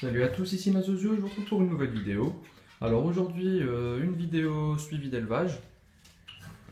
Salut à tous, ici Mazozio, je vous retrouve pour une nouvelle vidéo. Alors aujourd'hui, une vidéo suivie d'élevage.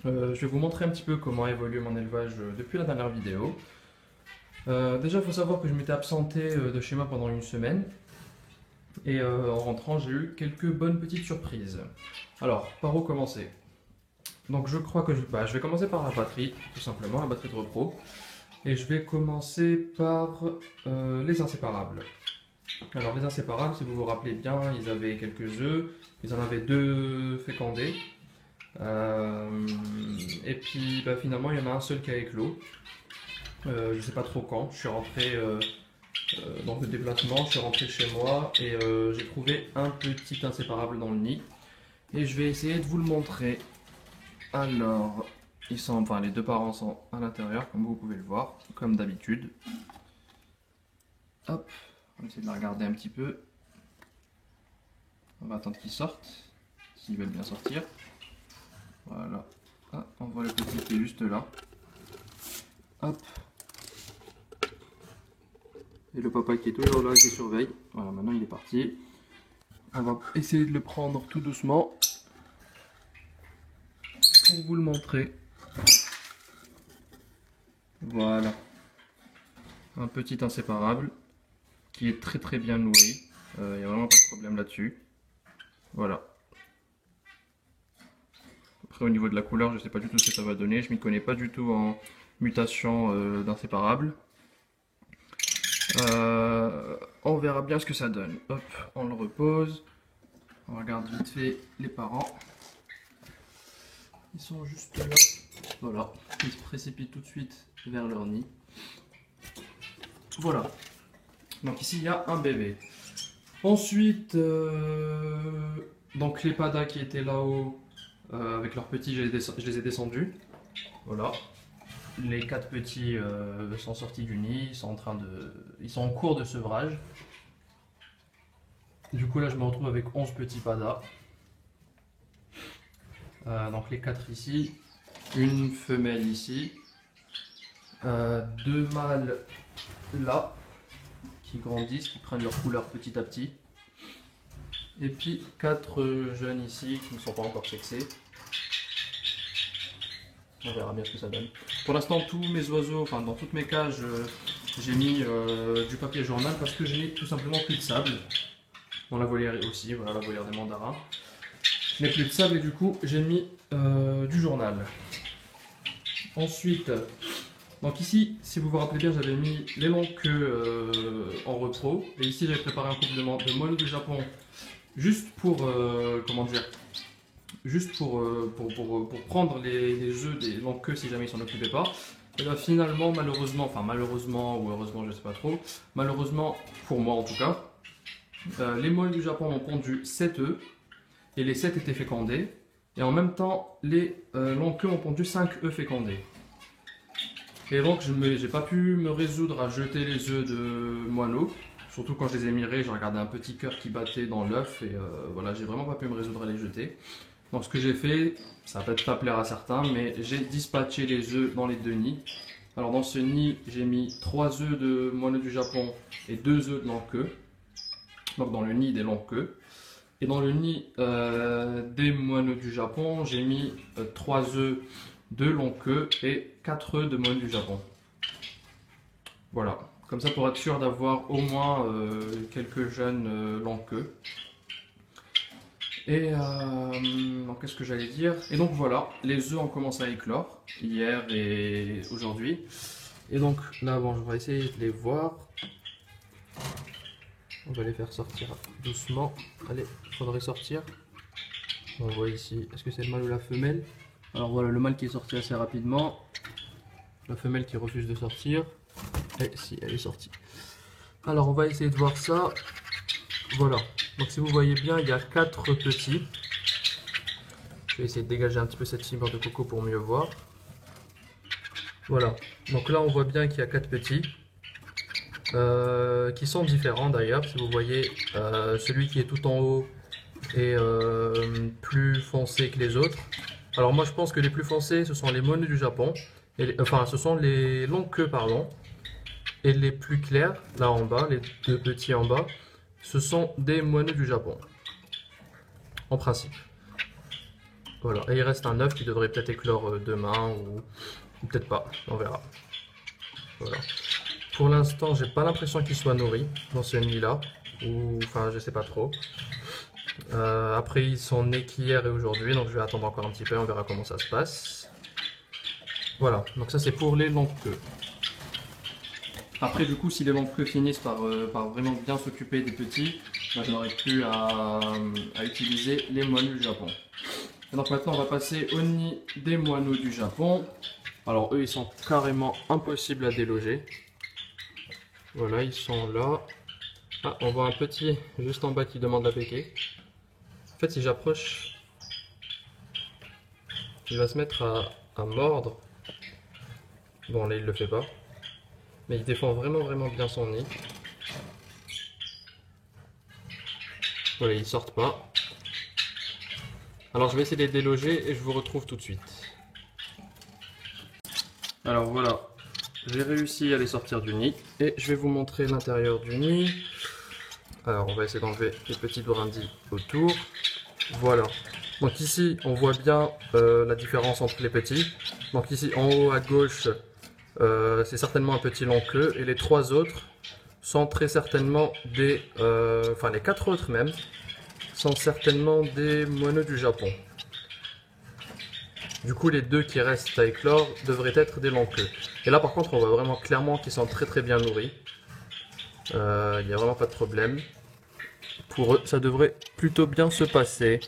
Je vais vous montrer un petit peu comment a évolué mon élevage depuis la dernière vidéo. Déjà, il faut savoir que je m'étais absenté de chez moi pendant une semaine. Et en rentrant, j'ai eu quelques bonnes petites surprises. Alors, par où commencer? Donc je crois que je vais commencer par la batterie, tout simplement, la batterie de repro. Et je vais commencer par les inséparables. Alors les inséparables, si vous vous rappelez bien, ils avaient quelques œufs, ils en avaient deux fécondés. Et puis finalement, il y en a un seul qui a éclos. Je ne sais pas trop quand, je suis rentré dans le déplacement, je suis rentré chez moi et j'ai trouvé un petit inséparable dans le nid. Et je vais essayer de vous le montrer. Alors, les deux parents sont à l'intérieur, comme vous pouvez le voir, comme d'habitude. Hop. On va essayer de la regarder un petit peu. On va attendre qu'ils sortent, s'ils veulent bien sortir. Voilà. Ah, on voit le petit qui est juste là. Hop. Et le papa qui est toujours là, qui surveille. Voilà, maintenant il est parti. On va essayer de le prendre tout doucement pour vous le montrer. Voilà. Un petit inséparable qui est très bien nourri. Il n'y a vraiment pas de problème là-dessus. Voilà. Après au niveau de la couleur, je ne sais pas du tout ce que ça va donner. Je m'y connais pas du tout en mutation d'inséparables. On verra bien ce que ça donne. Hop, on le repose. On regarde vite fait les parents. Ils sont juste là. Voilà. Ils se précipitent tout de suite vers leur nid. Voilà. Donc ici il y a un bébé. Ensuite, donc les padas qui étaient là-haut avec leurs petits, je les ai descendus. Voilà. Les quatre petits sont sortis du nid, ils sont en cours de sevrage. Du coup là je me retrouve avec 11 petits padas. Donc les quatre ici, une femelle ici, deux mâles là qui grandissent, qui prennent leur couleur petit à petit. Et puis 4 jeunes ici qui ne sont pas encore sexés. On verra bien ce que ça donne. Pour l'instant, tous mes oiseaux, enfin dans toutes mes cages, j'ai mis du papier journal parce que j'ai tout simplement plus de sable. Dans la volière aussi, voilà la volière des mandarins. Je n'ai plus de sable et du coup j'ai mis du journal. Ensuite, donc ici, si vous vous rappelez bien, j'avais mis les longues queues en repro. Et ici j'avais préparé un couple de moineaux du Japon juste pour, comment dire, juste pour prendre les œufs des longues queues si jamais ils s'en occupaient pas. Et bien finalement, malheureusement ou heureusement, je sais pas trop, malheureusement pour moi en tout cas, les moineaux du Japon ont pondu 7 œufs et les 7 étaient fécondés. Et en même temps, les longues queues ont pondu 5 œufs fécondés. Et donc, je n'ai pas pu me résoudre à jeter les œufs de moineaux. Surtout quand je les ai mirés, j'ai regardé un petit cœur qui battait dans l'œuf. Et voilà, j'ai vraiment pas pu me résoudre à les jeter. Donc, ce que j'ai fait, ça va peut-être pas plaire à certains, mais j'ai dispatché les œufs dans les deux nids. Alors, dans ce nid, j'ai mis 3 œufs de moineaux du Japon et 2 œufs de longue queue. Donc, dans le nid des longues queues. Et dans le nid des moineaux du Japon, j'ai mis 3 œufs de longue queue et 4 œufs de moineaux du Japon. Voilà, comme ça pour être sûr d'avoir au moins quelques jeunes longue queue. Et donc qu'est-ce que j'allais dire? Et donc voilà, les œufs ont commencé à éclore hier et aujourd'hui. Et donc là, bon, je vais essayer de les voir. On va les faire sortir doucement. Allez, il faudrait sortir. On voit ici, est-ce que c'est le mâle ou la femelle? Alors voilà, le mâle qui est sorti assez rapidement. La femelle qui refuse de sortir. Et si, elle est sortie. Alors on va essayer de voir ça. Voilà, donc si vous voyez bien, il y a 4 petits. Je vais essayer de dégager un petit peu cette fibre de coco pour mieux voir. Voilà, donc là on voit bien qu'il y a 4 petits. Qui sont différents d'ailleurs. Si vous voyez, celui qui est tout en haut est plus foncé que les autres. Alors moi je pense que les plus foncés ce sont les moineaux du Japon, et enfin ce sont les longues queues pardon, et les plus clairs là en bas, les deux petits en bas, ce sont des moineaux du Japon, en principe. Voilà, et il reste un œuf qui devrait peut-être éclore demain ou peut-être pas, on verra. Voilà. Pour l'instant, j'ai pas l'impression qu'il soit nourri dans ce nid-là, ou enfin, je sais pas trop. Après, ils sont nés qu'hier et aujourd'hui, donc je vais attendre encore un petit peu, on verra comment ça se passe. Voilà, donc ça c'est pour les longues queues. Après, du coup, si les longues queues finissent par vraiment bien s'occuper des petits, ben, je n'aurai plus à utiliser les moineaux du Japon. Et donc maintenant, on va passer au nid des moineaux du Japon. Alors eux, ils sont carrément impossibles à déloger. Voilà, ils sont là. Ah, on voit un petit juste en bas qui demande à péquer. En fait, si j'approche, il va se mettre à mordre. Bon, là, il le fait pas. Mais il défend vraiment bien son nid. Voilà, ils sortent pas. Alors, je vais essayer de les déloger et je vous retrouve tout de suite. Alors voilà, j'ai réussi à les sortir du nid et je vais vous montrer l'intérieur du nid. Alors on va essayer d'enlever les petites brindilles autour. Voilà. Donc ici on voit bien la différence entre les petits. Donc ici en haut à gauche c'est certainement un petit long queue et les trois autres sont très certainement des... enfin les quatre autres même sont certainement des moineaux du Japon. Du coup, les deux qui restent à éclore devraient être des longs queues. Et là, par contre, on voit vraiment clairement qu'ils sont très bien nourris. Il n'y a vraiment pas de problème. Pour eux, ça devrait plutôt bien se passer.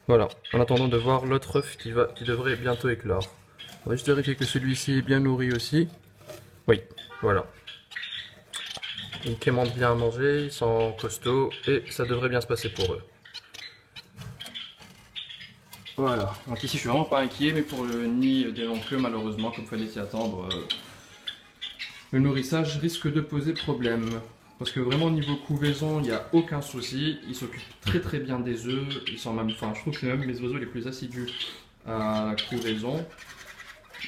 Voilà, en attendant de voir l'autre œuf qui devrait bientôt éclore. On va juste vérifier que celui-ci est bien nourri aussi. Oui, voilà. Ils quémandent bien à manger, ils sont costauds et ça devrait bien se passer pour eux. Voilà, donc ici je suis vraiment pas inquiet, mais pour le nid des longs queues, malheureusement, comme il fallait s'y attendre, le nourrissage risque de poser problème. Parce que vraiment au niveau couvaison, il n'y a aucun souci, ils s'occupent très bien des œufs, ils sont même, enfin je trouve que c'est même les oiseaux les plus assidus à la couvaison.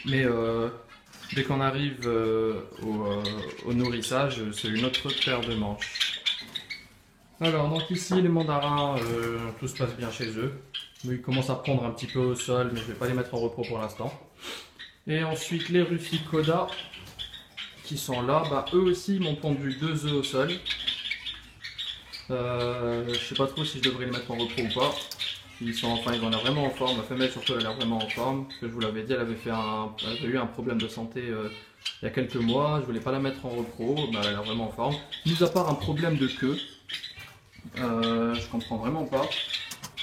Mais dès qu'on arrive au nourrissage, c'est une autre paire de manches. Alors donc ici les mandarins, tout se passe bien chez eux. Ils commencent à prendre un petit peu au sol, mais je ne vais pas les mettre en repos pour l'instant. Et ensuite les Ruficoda qui sont là, bah, eux aussi m'ont pondu 2 œufs au sol. Je sais pas trop si je devrais les mettre en repos ou pas. Ils ont l'air vraiment en forme. La femelle surtout elle a l'air vraiment en forme. Parce que je vous l'avais dit, elle avait eu un problème de santé il y a quelques mois. Je voulais pas la mettre en repos, bah, elle a l'air vraiment en forme. Mis à part un problème de queue, je comprends vraiment pas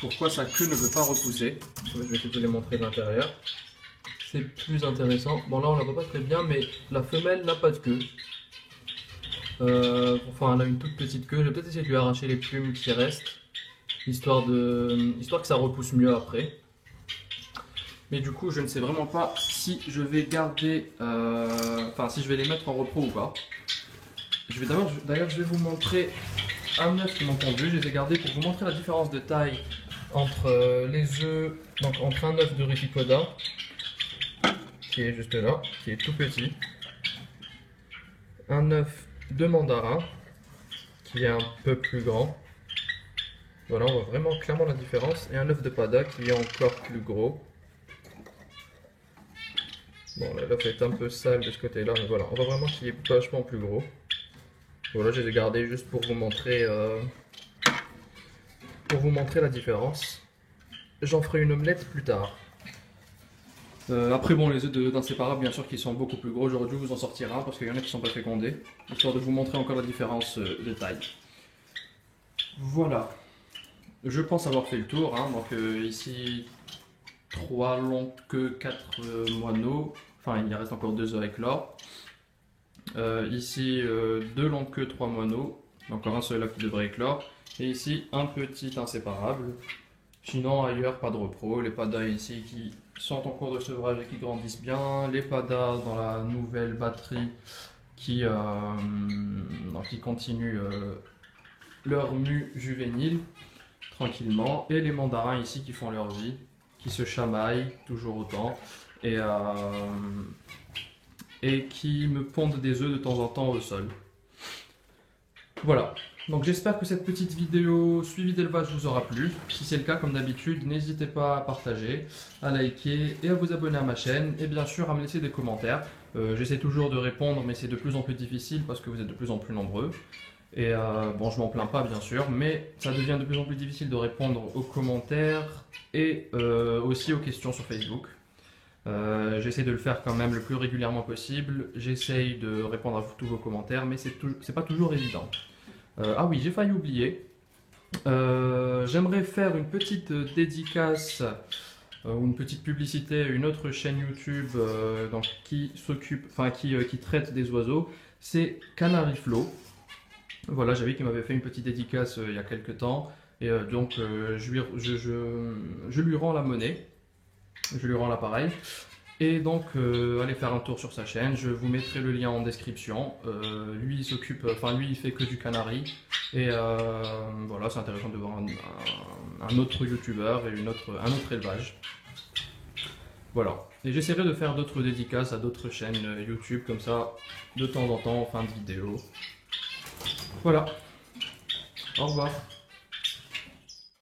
pourquoi sa queue ne veut pas repousser. Je vais essayer de vous les montrer de l'intérieur. C'est plus intéressant. Bon là on la voit pas très bien, mais la femelle n'a pas de queue. Enfin elle a une toute petite queue. Je vais peut-être essayer de lui arracher les plumes qui restent, histoire que ça repousse mieux après. Mais du coup je ne sais vraiment pas si je vais garder, enfin si je vais les mettre en repos ou pas. D'ailleurs je vais vous montrer un œuf qui m'ont pondu. Je les ai gardés pour vous montrer la différence de taille entre les œufs, donc entre un œuf de Ruficoda qui est juste là, qui est tout petit, un œuf de mandarin qui est un peu plus grand. Voilà, on voit vraiment clairement la différence, et un œuf de pada qui est encore plus gros. Bon, là l'œuf est un peu sale de ce côté-là, mais voilà, on voit vraiment qu'il est vachement plus gros. Voilà, je les ai gardés juste pour vous montrer la différence. J'en ferai une omelette plus tard. Après bon, les œufs d'inséparables bien sûr qui sont beaucoup plus gros, j'aurais dû vous en sortir un parce qu'il y en a qui sont pas fécondés, histoire de vous montrer encore la différence de taille. Voilà, je pense avoir fait le tour, hein. Donc ici 3 longs queues, 4 moineaux, enfin il reste encore 2 œufs à éclore. Ici 2 longs queues, 3 moineaux, encore un seul œuf qui devrait éclore, et ici un petit inséparable. Sinon ailleurs pas de repro, les padas ici qui sont en cours de sevrage et qui grandissent bien, les padas dans la nouvelle batterie qui continuent leur mue juvénile tranquillement, et les mandarins ici qui font leur vie, qui se chamaillent toujours autant et qui me pondent des œufs de temps en temps au sol. Voilà, Donc j'espère que cette petite vidéo suivi d'élevage vous aura plu. Si c'est le cas, comme d'habitude, n'hésitez pas à partager, à liker et à vous abonner à ma chaîne. Et bien sûr à me laisser des commentaires. J'essaie toujours de répondre, mais c'est de plus en plus difficile parce que vous êtes de plus en plus nombreux. Et bon, je m'en plains pas bien sûr, mais ça devient de plus en plus difficile de répondre aux commentaires et aussi aux questions sur Facebook. J'essaie de le faire quand même le plus régulièrement possible. J'essaye de répondre à tous vos commentaires, mais c'est pas toujours évident. Ah oui, j'ai failli oublier. J'aimerais faire une petite dédicace ou une petite publicité à une autre chaîne YouTube donc, qui traite des oiseaux. C'est Canariflo. Voilà, j'avais qu'il m'avait fait une petite dédicace il y a quelques temps. Et donc je lui rends la monnaie. Je lui rends l'appareil. Et donc, allez faire un tour sur sa chaîne, je vous mettrai le lien en description. Lui, il fait que du canari. Et voilà, c'est intéressant de voir un autre youtubeur et un autre élevage. Voilà. Et j'essaierai de faire d'autres dédicaces à d'autres chaînes YouTube, comme ça, de temps en temps, en fin de vidéo. Voilà. Au revoir.